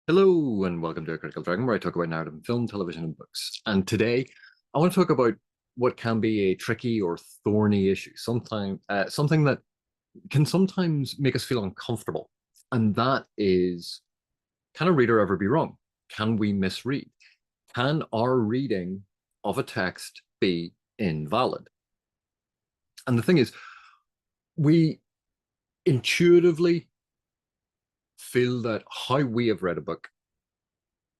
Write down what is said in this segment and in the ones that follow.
Hello and welcome to A Critical Dragon, where I talk about narrative in film, television, and books. And today, I want to talk about what can be a tricky or thorny issue, something that can sometimes make us feel uncomfortable. And that is, can a reader ever be wrong? Can we misread? Can our reading of a text be invalid? And the thing is, we intuitively feel that how we have read a book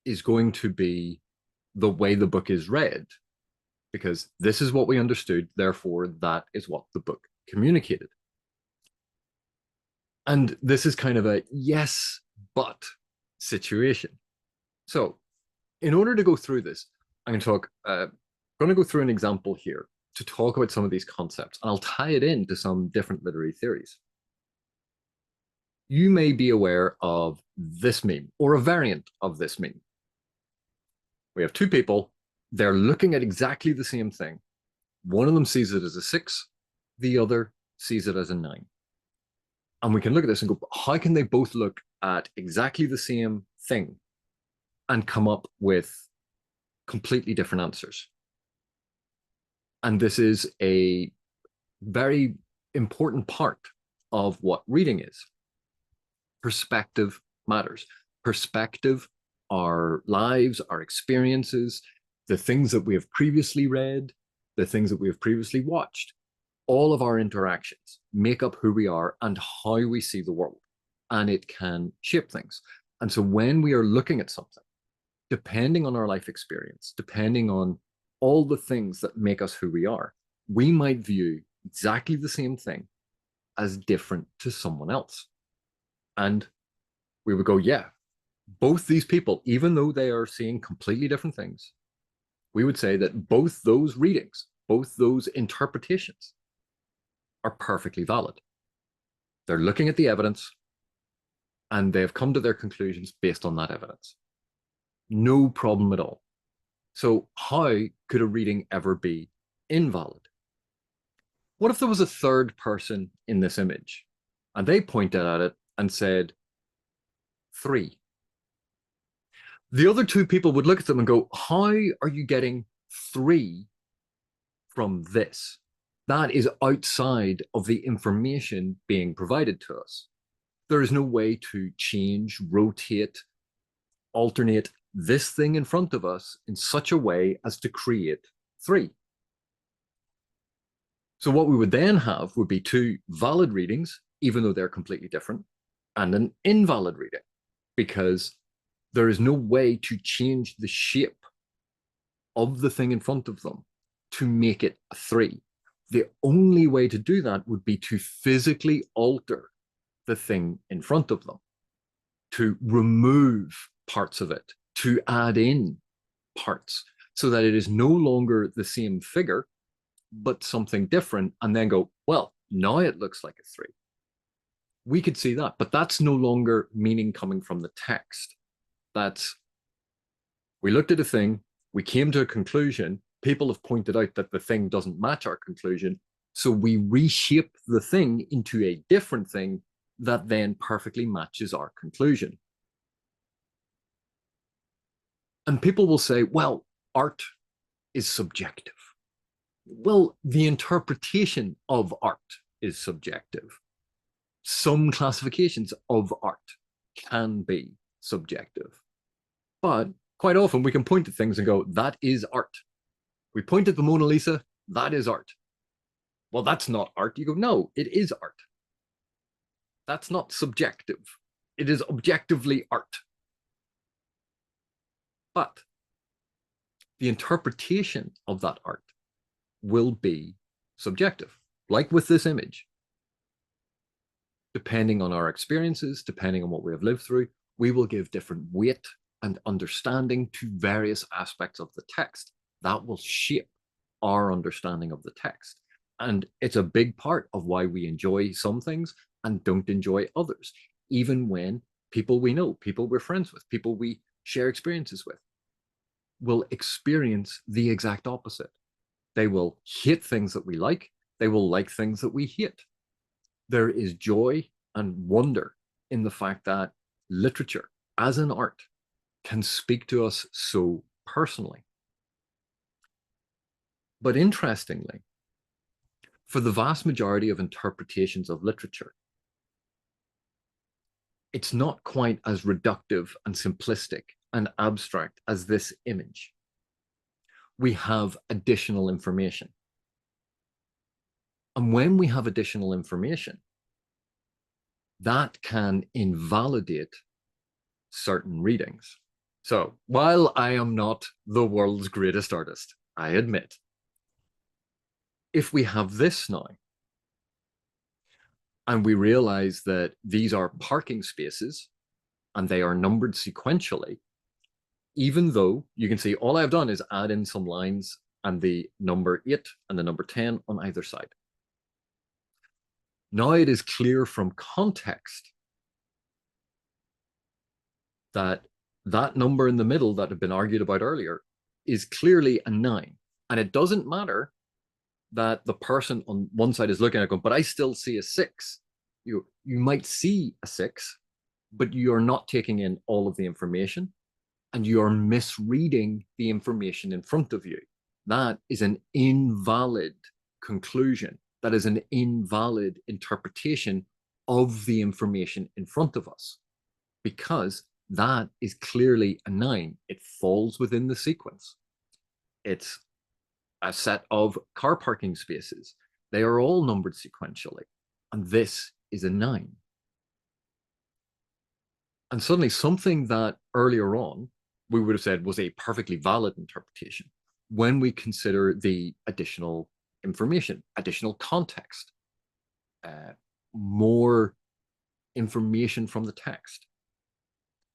is going to be the way the book is read, because this is what we understood, therefore, that is what the book communicated. And this is kind of a yes, but situation. So, in order to go through this, going to go through an example here to talk about some of these concepts, and I'll tie it into some different literary theories. You may be aware of this meme or a variant of this meme. We have two people, they're looking at exactly the same thing. One of them sees it as a 6, the other sees it as a 9. And we can look at this and go, how can they both look at exactly the same thing and come up with completely different answers? And this is a very important part of what reading is. Perspective matters. Perspective, our lives, our experiences, the things that we have previously read, the things that we have previously watched, all of our interactions make up who we are and how we see the world. And it can shape things. And so when we are looking at something, depending on our life experience, depending on all the things that make us who we are, we might view exactly the same thing as different to someone else. And we would go, yeah, both these people, even though they are seeing completely different things, we would say that both those readings, both those interpretations are perfectly valid. They're looking at the evidence and they've come to their conclusions based on that evidence. No problem at all. So how could a reading ever be invalid? What if there was a third person in this image and they pointed at it and said 3? The other two people would look at them and go, how are you getting 3 from this? That is outside of the information being provided to us. There is no way to change, rotate, alternate this thing in front of us in such a way as to create 3. So what we would then have would be 2 valid readings, even though they're completely different, and an invalid reading, because there is no way to change the shape of the thing in front of them to make it a 3. The only way to do that would be to physically alter the thing in front of them, to remove parts of it, to add in parts, so that it is no longer the same figure, but something different, and then go, well, now it looks like a 3. We could see that, but that's no longer meaning coming from the text. That's, we looked at a thing, we came to a conclusion, people have pointed out that the thing doesn't match our conclusion, so we reshape the thing into a different thing that then perfectly matches our conclusion. And people will say, well, art is subjective. Well, the interpretation of art is subjective. Some classifications of art can be subjective. But quite often we can point at things and go, that is art. We point at the Mona Lisa, that is art. Well, that's not art. You go, no, it is art. That's not subjective. It is objectively art. But the interpretation of that art will be subjective, like with this image. Depending on our experiences, depending on what we have lived through, we will give different weight and understanding to various aspects of the text. That will shape our understanding of the text. And it's a big part of why we enjoy some things and don't enjoy others, even when people we know, people we're friends with, people we share experiences with, will experience the exact opposite. They will hate things that we like. They will like things that we hate. There is joy and wonder in the fact that literature, as an art, can speak to us so personally. But interestingly, for the vast majority of interpretations of literature, it's not quite as reductive and simplistic and abstract as this image. We have additional information. And when we have additional information, that can invalidate certain readings. So while I am not the world's greatest artist, I admit, if we have this now, and we realize that these are parking spaces and they are numbered sequentially, even though you can see all I've done is add in some lines and the number 8 and the number 10 on either side. Now it is clear from context that that number in the middle that had been argued about earlier is clearly a 9. And it doesn't matter that the person on one side is looking at it going, but I still see a 6. You might see a 6, but you are not taking in all of the information and you are misreading the information in front of you. That is an invalid conclusion. That is an invalid interpretation of the information in front of us, because that is clearly a 9. It falls within the sequence. It's a set of car parking spaces. They are all numbered sequentially, and this is a 9. And suddenly something that earlier on we would have said was a perfectly valid interpretation, when we consider the additional information, additional context, more information from the text,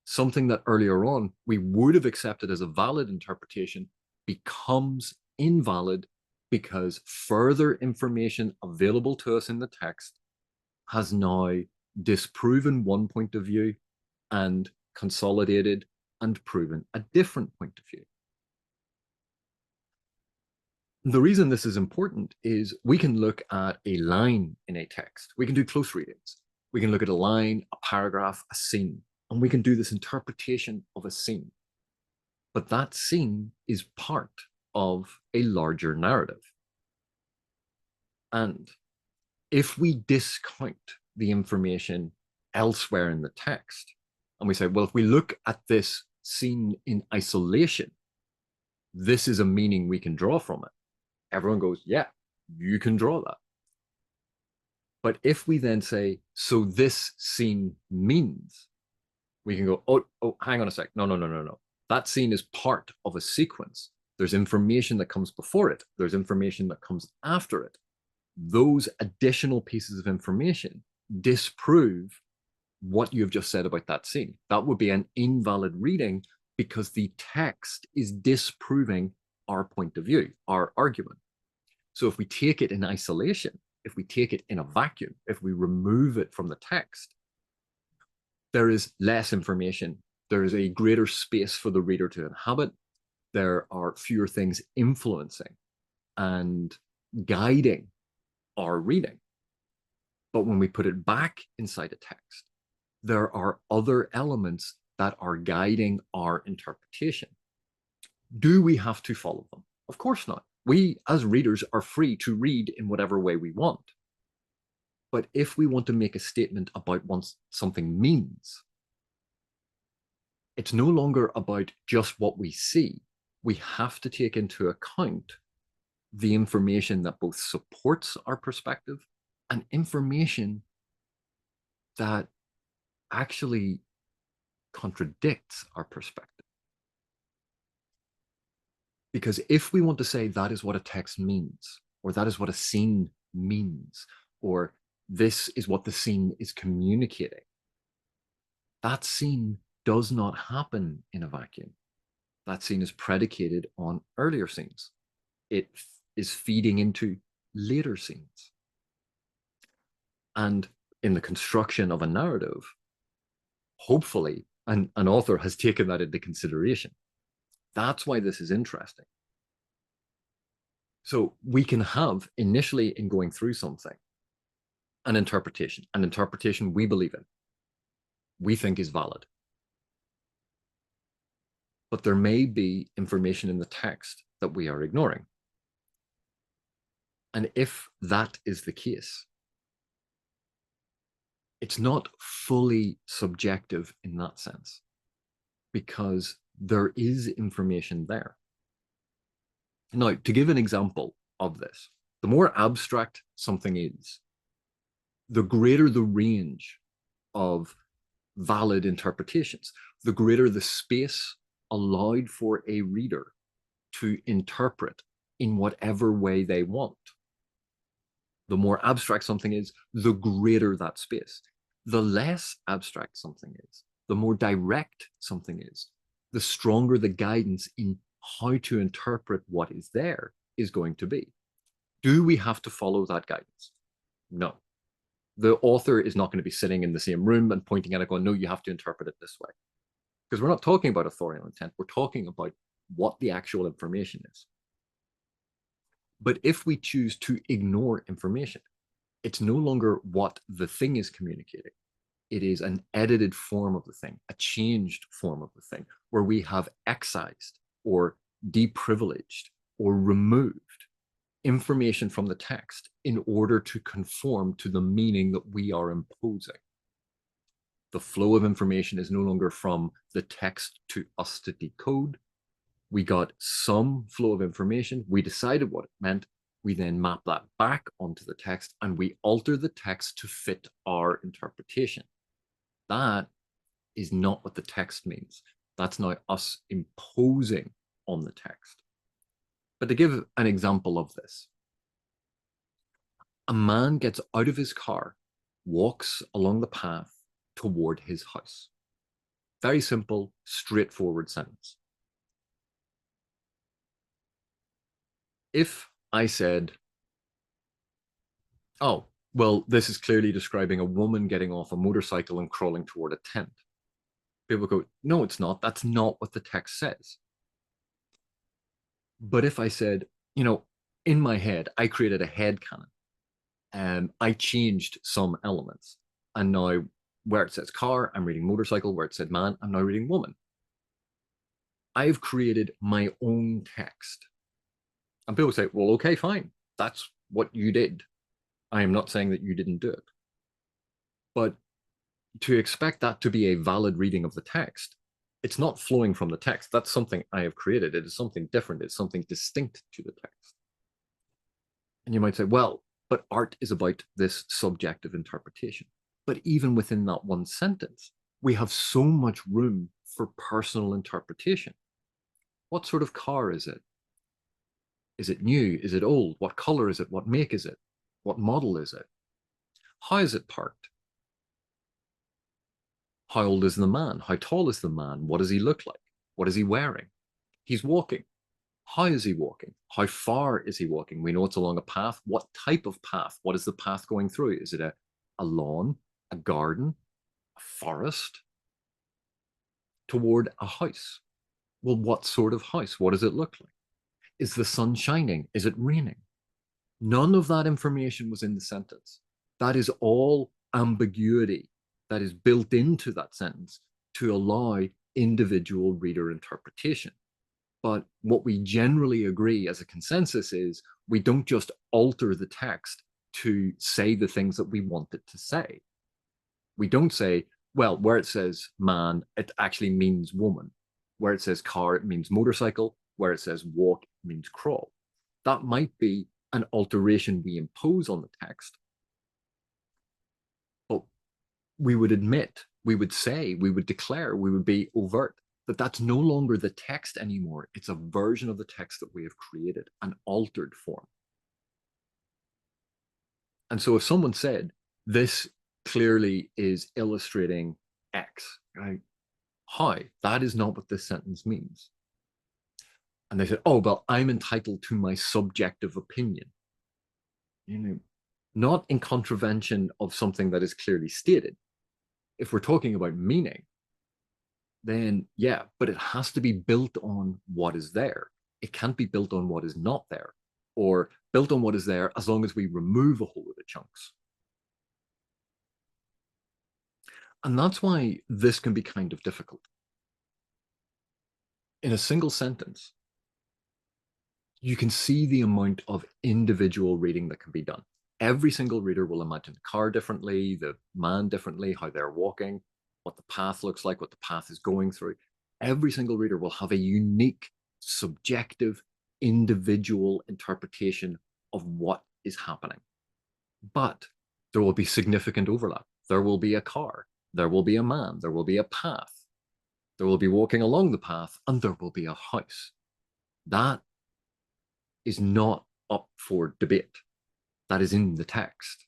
something that earlier on we would have accepted as a valid interpretation becomes invalid because further information available to us in the text has now disproven one point of view and consolidated and proven a different point of view. The reason this is important is we can look at a line in a text. We can do close readings. We can look at a line, a paragraph, a scene, and we can do this interpretation of a scene. But that scene is part of a larger narrative. And if we discount the information elsewhere in the text, and we say, well, if we look at this scene in isolation, this is a meaning we can draw from it. Everyone goes, yeah, you can draw that. But if we then say, so this scene means, we can go, oh, hang on a sec. No. That scene is part of a sequence. There's information that comes before it. There's information that comes after it. Those additional pieces of information disprove what you've just said about that scene. That would be an invalid reading because the text is disproving our point of view, our argument. So if we take it in isolation, if we take it in a vacuum, if we remove it from the text, there is less information. There is a greater space for the reader to inhabit. There are fewer things influencing and guiding our reading. But when we put it back inside a text, there are other elements that are guiding our interpretation. Do we have to follow them? Of course not. We, as readers, are free to read in whatever way we want. But if we want to make a statement about what something means, it's no longer about just what we see. We have to take into account the information that both supports our perspective and information that actually contradicts our perspective. Because if we want to say that is what a text means, or that is what a scene means, or this is what the scene is communicating, that scene does not happen in a vacuum. That scene is predicated on earlier scenes. It is feeding into later scenes. And in the construction of a narrative, hopefully an author has taken that into consideration. That's why this is interesting. So we can have initially in going through something, an interpretation we believe in, we think is valid. but there may be information in the text that we are ignoring. And if that is the case, it's not fully subjective in that sense, because there is information there. Now, to give an example of this, the more abstract something is, the greater the range of valid interpretations, the greater the space allowed for a reader to interpret in whatever way they want. The more abstract something is, the greater that space. The less abstract something is, the more direct something is, the stronger the guidance in how to interpret what is there is going to be. Do we have to follow that guidance? No. The author is not going to be sitting in the same room and pointing at it going, no, you have to interpret it this way. Because we're not talking about authorial intent. We're talking about what the actual information is. But if we choose to ignore information, it's no longer what the thing is communicating. It is an edited form of the thing, a changed form of the thing, where we have excised or deprivileged or removed information from the text in order to conform to the meaning that we are imposing. The flow of information is no longer from the text to us to decode. We got some flow of information. We decided what it meant. We then map that back onto the text and we alter the text to fit our interpretation. That is not what the text means. That's now us imposing on the text. But to give an example of this, a man gets out of his car, walks along the path toward his house. Very simple, straightforward sentence. If I said, oh, well, this is clearly describing a woman getting off a motorcycle and crawling toward a tent, people go, no, it's not. That's not what the text says. But if I said, in my head, I created a headcanon and I changed some elements. And now where it says car, I'm reading motorcycle. Where it said man, I'm now reading woman. I've created my own text. And people say, well, okay, fine. That's what you did. I am not saying that you didn't do it. But to expect that to be a valid reading of the text, it's not flowing from the text. That's something I have created. It is something different. It's something distinct to the text. And you might say, well, but art is about this subjective interpretation. But even within that one sentence, we have so much room for personal interpretation. What sort of car is it? Is it new? Is it old? What color is it? What make is it? What model is it? How is it parked? How old is the man? How tall is the man? What does he look like? What is he wearing? He's walking. How is he walking? How far is he walking? We know it's along a path. What type of path? What is the path going through? Is it a lawn, a garden, a forest, toward a house? Well, what sort of house? What does it look like? Is the sun shining? Is it raining? None of that information was in the sentence. That is all ambiguity that is built into that sentence to allow individual reader interpretation. But what we generally agree as a consensus is we don't just alter the text to say the things that we want it to say. We don't say, well, where it says man, it actually means woman. Where it says car, it means motorcycle. Where it says walk, it means crawl. That might be an alteration we impose on the text. But we would admit, we would say, we would declare, we would be overt that that's no longer the text anymore. It's a version of the text that we have created, an altered form. And so if someone said, this clearly is illustrating X, right? How? That is not what this sentence means. And they said, oh, well, I'm entitled to my subjective opinion. Not in contravention of something that is clearly stated. If we're talking about meaning, then yeah, but it has to be built on what is there. It can't be built on what is not there, or built on what is there as long as we remove a whole lot of chunks. And that's why this can be kind of difficult. in a single sentence, you can see the amount of individual reading that can be done. Every single reader will imagine the car differently, the man differently, how they're walking, what the path looks like, what the path is going through. Every single reader will have a unique, subjective, individual interpretation of what is happening. But there will be significant overlap. There will be a car, there will be a man, there will be a path, there will be walking along the path, and there will be a house. That is not up for debate. That is in the text.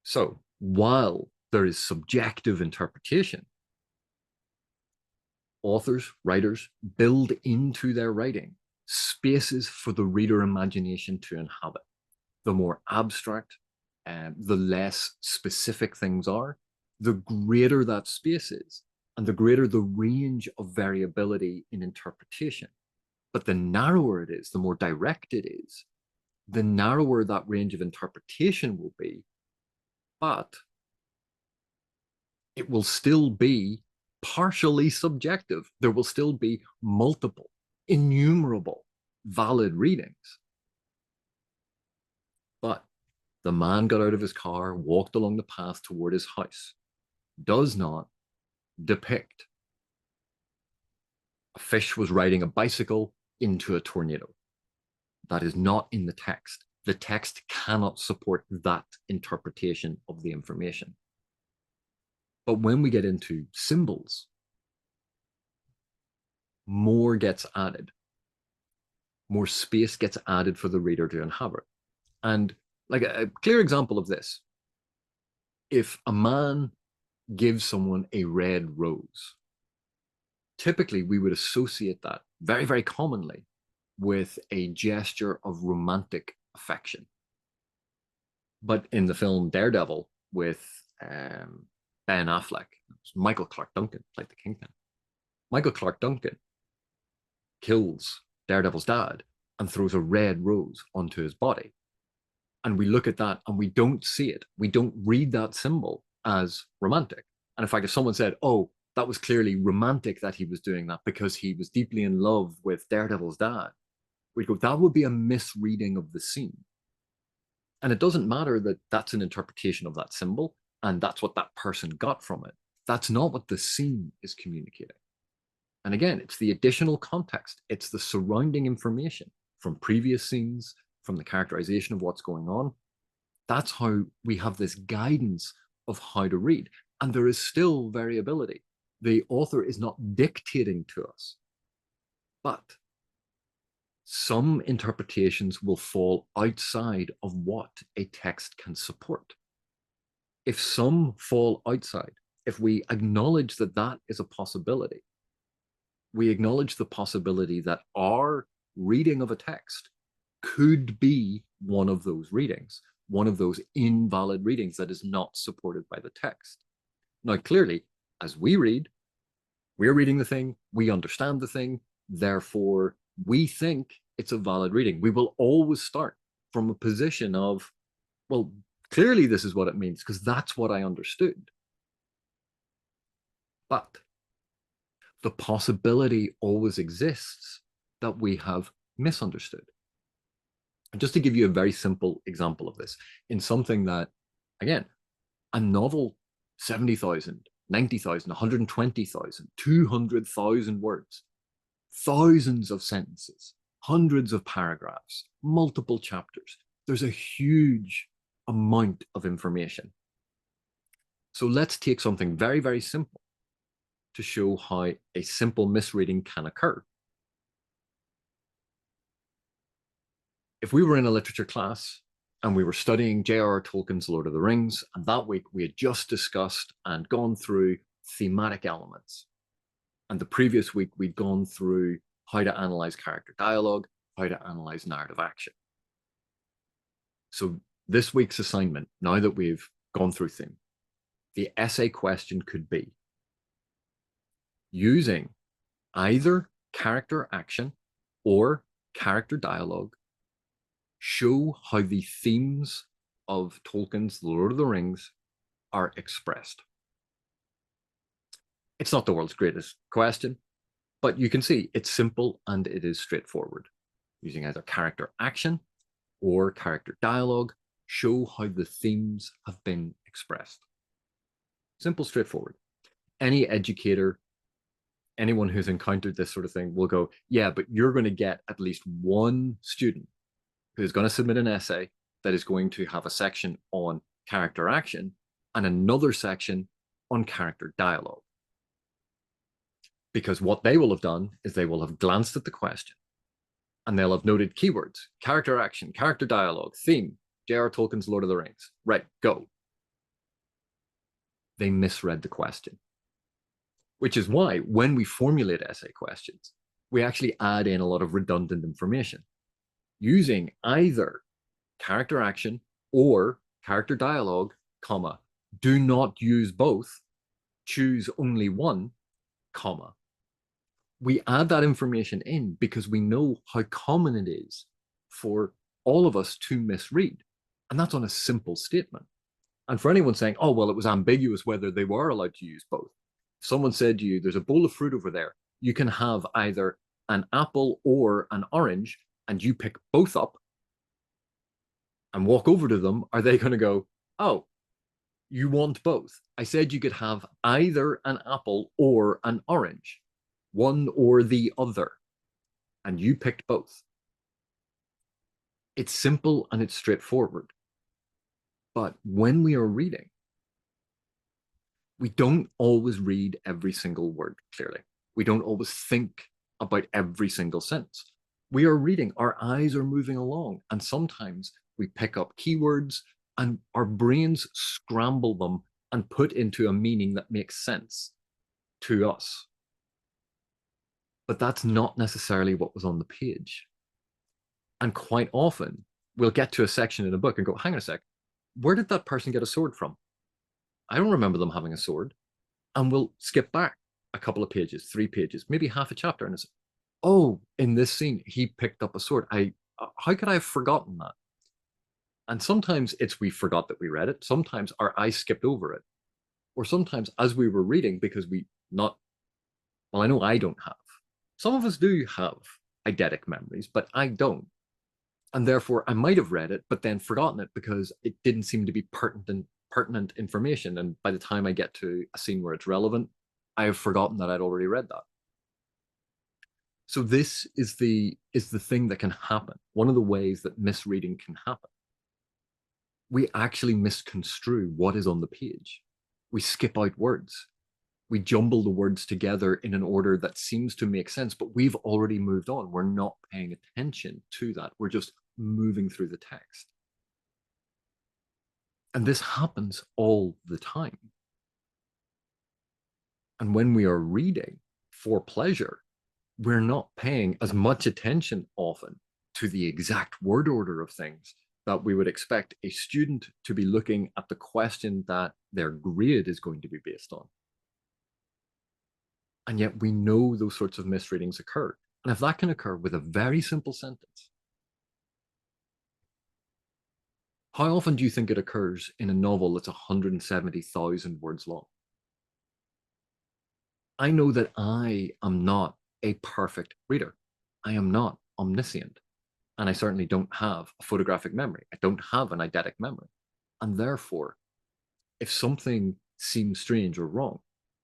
So while there is subjective interpretation, authors, writers build into their writing spaces for the reader imagination to inhabit. The more abstract, the less specific things are, the greater that space is, and the greater the range of variability in interpretation. But the narrower it is, the more direct it is, the narrower that range of interpretation will be, but it will still be partially subjective. There will still be multiple, innumerable valid readings. But the man got out of his car, walked along the path toward his house, does not depict a fish was riding a bicycle into a tornado. That is not in the text. The text cannot support that interpretation of the information. But when we get into symbols, more gets added. More space gets added for the reader to inhabit. And like a clear example of this, if a man gives someone a red rose, typically we would associate that very, very commonly with a gesture of romantic affection. But in the film Daredevil with Ben Affleck, Michael Clark Duncan played the Kingpin. Michael Clark Duncan kills Daredevil's dad and throws a red rose onto his body. And we look at that and we don't see it. We don't read that symbol as romantic. And in fact, if someone said, oh, that was clearly romantic that he was doing that because he was deeply in love with Daredevil's dad, we'd go, that would be a misreading of the scene. And it doesn't matter that that's an interpretation of that symbol and that's what that person got from it. That's not what the scene is communicating. And again, it's the additional context. It's the surrounding information from previous scenes, from the characterization of what's going on. That's how we have this guidance of how to read. And there is still variability. The author is not dictating to us, but some interpretations will fall outside of what a text can support. If some fall outside, if we acknowledge that that is a possibility, we acknowledge the possibility that our reading of a text could be one of those readings, one of those invalid readings that is not supported by the text. Now, clearly, as we read, we're reading the thing, we understand the thing, therefore we think it's a valid reading. We will always start from a position of, well, clearly this is what it means because that's what I understood. But the possibility always exists that we have misunderstood. And just to give you a very simple example of this, in something that, again, a novel, 70,000, 90,000, 120,000, 200,000 words, thousands of sentences, hundreds of paragraphs, multiple chapters. There's a huge amount of information. So let's take something very, very simple to show how a simple misreading can occur. If we were in a literature class and we were studying J.R.R. Tolkien's Lord of the Rings, and that week we had just discussed and gone through thematic elements, and the previous week we'd gone through how to analyze character dialogue, how to analyze narrative action. So this week's assignment, now that we've gone through theme, the essay question could be, using either character action or character dialogue, show how the themes of Tolkien's Lord of the Rings are expressed. It's not the world's greatest question, but you can see it's simple and it is straightforward. Using either character action or character dialogue, show how the themes have been expressed. Simple, straightforward. Any educator, anyone who's encountered this sort of thing will go, yeah, but you're going to get at least one student who's going to submit an essay that is going to have a section on character action and another section on character dialogue. Because what they will have done is they will have glanced at the question and they'll have noted keywords, character action, character dialogue, theme, J.R. Tolkien's Lord of the Rings. Right, go. They misread the question. Which is why when we formulate essay questions, we actually add in a lot of redundant information using either character action or character dialogue, comma, do not use both, choose only one, comma. We add that information in because we know how common it is for all of us to misread. And that's on a simple statement. And for anyone saying, oh, well, it was ambiguous whether they were allowed to use both. If someone said to you, there's a bowl of fruit over there, you can have either an apple or an orange, and you pick both up and walk over to them, are they going to go, oh, you want both? I said you could have either an apple or an orange, one or the other, and you picked both. It's simple and it's straightforward. But when we are reading, we don't always read every single word clearly. We don't always think about every single sentence. We are reading, our eyes are moving along, and sometimes we pick up keywords and our brains scramble them and put into a meaning that makes sense to us. But that's not necessarily what was on the page. And quite often, we'll get to a section in a book and go, hang on a sec, where did that person get a sword from? I don't remember them having a sword. And we'll skip back a couple of pages, 3 pages, maybe half a chapter, and it's, oh, in this scene, he picked up a sword. How could I have forgotten that? And sometimes it's we forgot that we read it. Sometimes our eyes skipped over it. Or sometimes as we were reading, because well, I know I don't have. Some of us do have eidetic memories, but I don't. And therefore, I might have read it, but then forgotten it because it didn't seem to be pertinent information. And by the time I get to a scene where it's relevant, I have forgotten that I'd already read that. So this is the thing that can happen. One of the ways that misreading can happen. We actually misconstrue what is on the page. We skip out words. We jumble the words together in an order that seems to make sense, but we've already moved on. We're not paying attention to that. We're just moving through the text. And this happens all the time. And when we are reading for pleasure, we're not paying as much attention often to the exact word order of things that we would expect a student to be looking at the question that their grade is going to be based on. And yet we know those sorts of misreadings occur. And if that can occur with a very simple sentence, how often do you think it occurs in a novel that's 170,000 words long? I know that I am not a perfect reader. I am not omniscient. And I certainly don't have a photographic memory. I don't have an eidetic memory. And therefore, if something seems strange or wrong,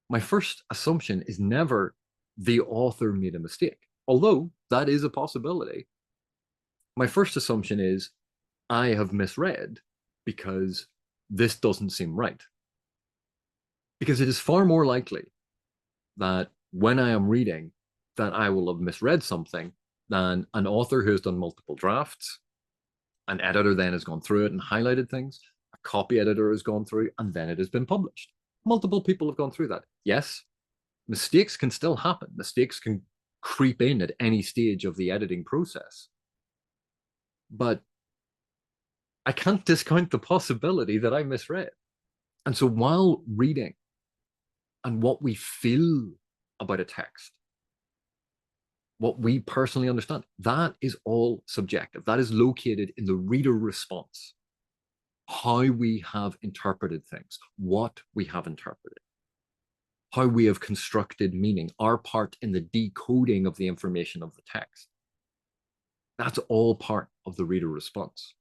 my first assumption is never the author made a mistake, although that is a possibility. My first assumption is I have misread because this doesn't seem right. Because it is far more likely that when I am reading that I will have misread something than an author who has done multiple drafts, an editor then has gone through it and highlighted things, a copy editor has gone through, and then it has been published. Multiple people have gone through that. Yes, mistakes can still happen. Mistakes can creep in at any stage of the editing process. But I can't discount the possibility that I misread. And so while reading and what we feel about a text, what we personally understand, that is all subjective. That is located in the reader response. How we have interpreted things, what we have interpreted. how we have constructed meaning, our part in the decoding of the information of the text. That's all part of the reader response.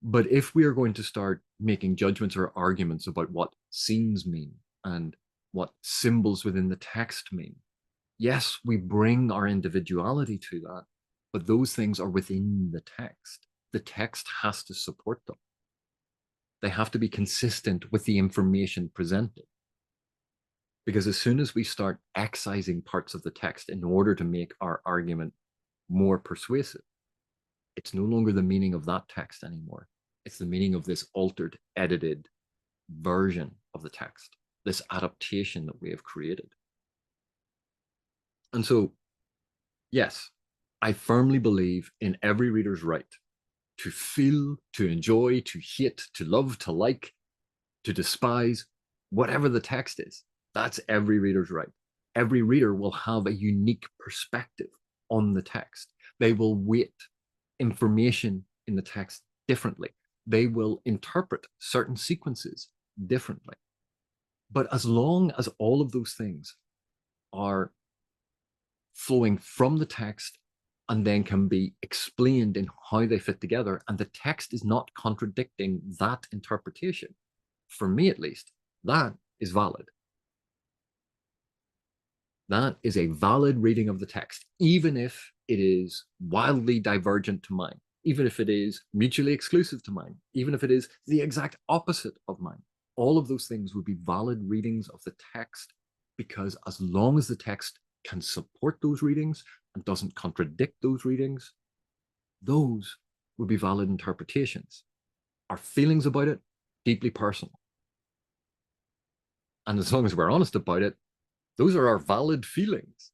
But if we are going to start making judgments or arguments about what scenes mean and what symbols within the text mean, yes, we bring our individuality to that, but those things are within the text. The text has to support them. They have to be consistent with the information presented. Because as soon as we start excising parts of the text in order to make our argument more persuasive, it's no longer the meaning of that text anymore. It's the meaning of this altered, edited version of the text, this adaptation that we have created. And so, yes, I firmly believe in every reader's right to feel, to enjoy, to hate, to love, to like, to despise, whatever the text is. That's every reader's right. Every reader will have a unique perspective on the text. They will weight information in the text differently. They will interpret certain sequences differently. But as long as all of those things are flowing from the text and then can be explained in how they fit together, and the text is not contradicting that interpretation, for me at least, that is valid. That is a valid reading of the text, even if it is wildly divergent to mine, even if it is mutually exclusive to mine, even if it is the exact opposite of mine. All of those things would be valid readings of the text, because as long as the text can support those readings and doesn't contradict those readings, those would be valid interpretations. Our feelings about it, deeply personal. And as long as we're honest about it, those are our valid feelings.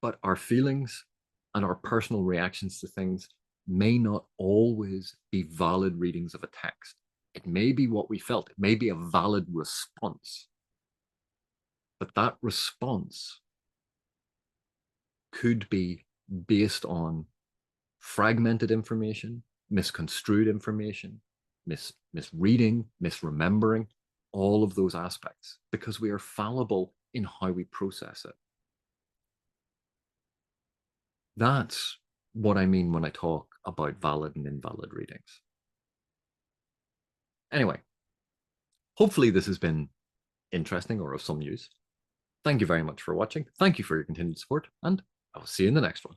But our feelings and our personal reactions to things may not always be valid readings of a text. It may be what we felt. It may be a valid response. But that response could be based on fragmented information, misconstrued information, misreading, misremembering, all of those aspects, because we are fallible in how we process it. That's what I mean when I talk about valid and invalid readings. Anyway, hopefully this has been interesting or of some use. Thank you very much for watching. Thank you for your continued support, and I will see you in the next one.